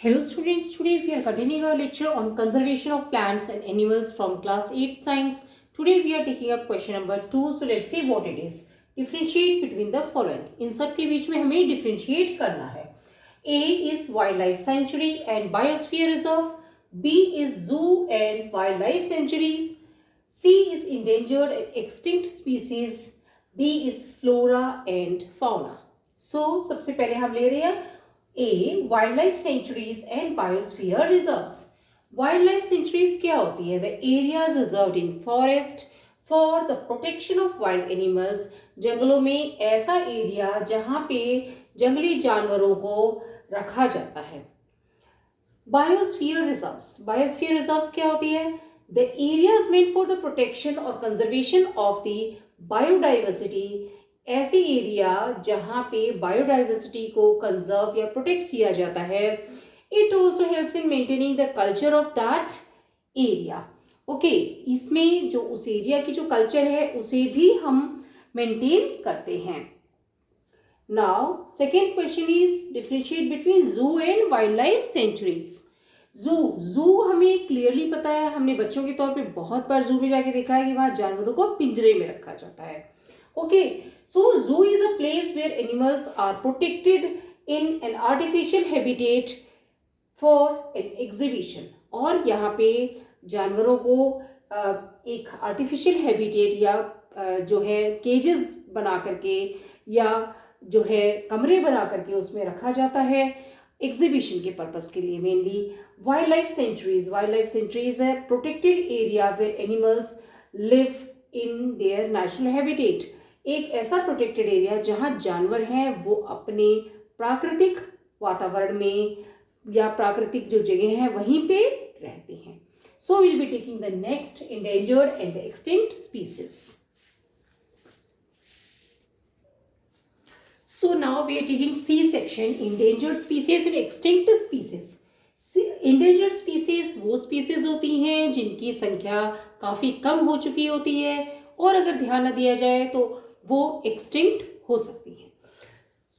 Hello students, today we are continuing our lecture on conservation of plants and animals from class 8 science. Today we are taking up question number 2. So let's see what it is. Differentiate between the following. इन सब के बीच में हमें differentiate करना है. A is wildlife sanctuary and biosphere reserve. B is zoo and wildlife sanctuaries. C is endangered and extinct species. D is flora and fauna. So सबसे पहले हम ले रहे हैं A. Wildlife sanctuaries and biosphere reserves. Wildlife sanctuaries क्या होती है? The areas reserved in forest for the protection of wild animals. जंगलों में ऐसा एरिया जहाँ पे जंगली जानवरों को रखा जाता है. Biosphere reserves. Biosphere reserves क्या होती है? The areas meant for the protection or conservation of the biodiversity. ऐसे एरिया जहाँ पे बायोडाइवर्सिटी को कंजर्व या प्रोटेक्ट किया जाता है. It also helps in maintaining the culture of that area. Okay, इसमें जो उस एरिया की जो कल्चर है उसे भी हम मेंटेन करते हैं. Now second question is differentiate between जू एंड वाइल्ड लाइफ सेंचुरीज. जू हमें क्लियरली पता है, हमने बच्चों के तौर पे बहुत बार जू में जाके देखा है कि वहाँ जानवरों को पिंजरे में रखा जाता है. Okay, so zoo is a place where animals are protected in an artificial habitat for an exhibition. और यहाँ पे जानवरों को एक आर्टिफिशियल हैबिटेट या जो है केजेस बना करके या जो है कमरे बना करके उसमें रखा जाता है एग्जीबिशन के पर्पस के लिए मेनली. वाइल्ड लाइफ सेंचुरीज है protected area where animals live in their natural habitat. एक ऐसा प्रोटेक्टेड एरिया जहां जानवर हैं वो अपने प्राकृतिक वातावरण में या प्राकृतिक जो जगह है वहीं पे रहते हैं. So will be taking the next endangered and the extinct species. So now we are taking C section, endangered species and extinct species. endangered species वो स्पीसीज होती हैं जिनकी संख्या काफ़ी कम हो चुकी होती है और अगर ध्यान न दिया जाए तो वो एक्सटिंक्ट हो सकती हैं.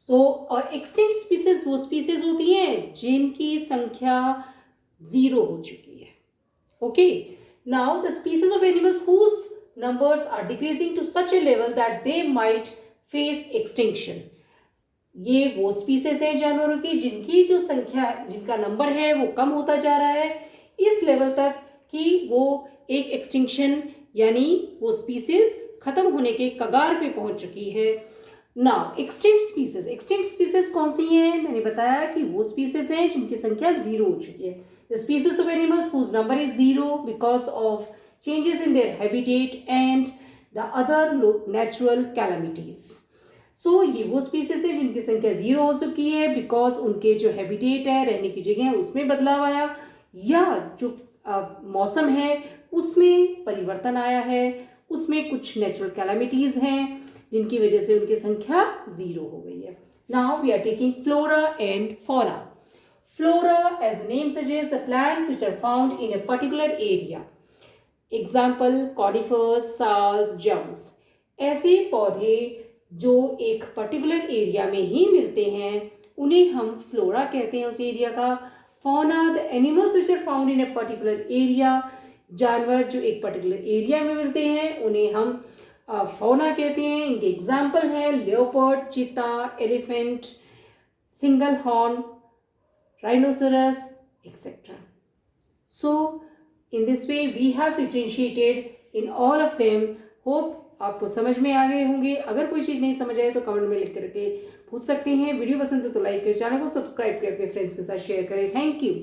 और एक्सटिंक्ट स्पीसीज वो स्पीसीज होती हैं जिनकी संख्या 0 हो चुकी है. Okay, now the species of animals whose numbers are decreasing to such a level that they might face extinction. ये वो स्पीसीज हैं जानवरों की जिनकी जो संख्या, जिनका नंबर है वो कम होता जा रहा है इस लेवल तक कि वो एक एक्सटिंक्शन यानी वो स्पीसीज खत्म होने के कगार पे पहुंच चुकी है. नाउ एक्सटिंक्ट स्पीसीज कौन सी हैं? मैंने बताया कि वो स्पीसीज हैं जिनकी संख्या 0 हो चुकी है. The species of animals whose number is 0 because of changes in their habitat and the other natural calamities. So ये वो स्पीसीज है जिनकी संख्या 0 हो चुकी है बिकॉज उनके जो हैबिटेट है, रहने की जगह है, उसमें बदलाव आया या जो मौसम है उसमें परिवर्तन आया है, उसमें कुछ नेचुरल कैलामिटीज़ हैं जिनकी वजह से उनकी संख्या 0 हो गई है. Now we are taking flora and fauna. Flora as the name सजेस्ट the plants which are found in a particular area. Example conifers, sals, gums. ऐसे पौधे जो एक पर्टिकुलर एरिया में ही मिलते हैं उन्हें हम फ्लोरा कहते हैं उस एरिया का. Fauna the animals which are found in a particular area. जानवर जो एक पर्टिकुलर एरिया में मिलते हैं उन्हें हम फौना कहते हैं. इनके एग्जाम्पल हैं leopard, cheetah, elephant, single horn, rhinoceros etcetera. So in this way we have differentiated in all of them. Hope आपको समझ में आ गए होंगे. अगर कोई चीज़ नहीं समझ आए तो कमेंट में लिख करके पूछ सकते हैं. वीडियो पसंद है तो लाइक करें, चैनल को सब्सक्राइब करके फ्रेंड्स के साथ शेयर करें. Thank you.